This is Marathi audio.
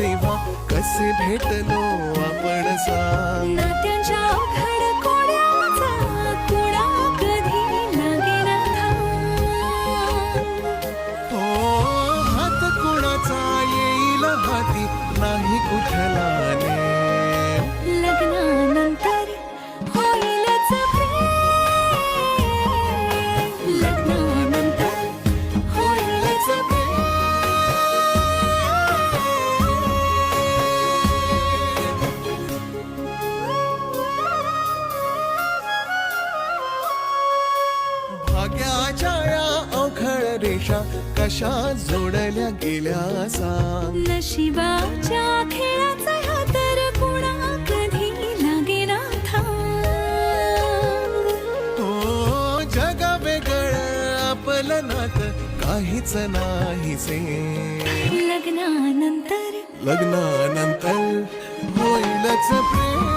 तेव्हा कसे भेटलो आपण सांग. नात्यांच्या अवघड कोड्याचा कुणा कधी लागेना थांब. हो हात कुणाचा येईल हाती नाही कुठला नेम. लग्नानंतर होईलच प्रेम. लग्नानंतर होईलच प्रेम. भाग्याच्या या अवघड रेषा कशा जोडल्या गेल्या सांग. नशिबाच्या खेळाचा हा तर कुणा कधी लागेना थांब. हो जग वेगळं आपलं नातं काहीच नाही से. लग्नानंतर लग्नानंतर होईलच प्रेम.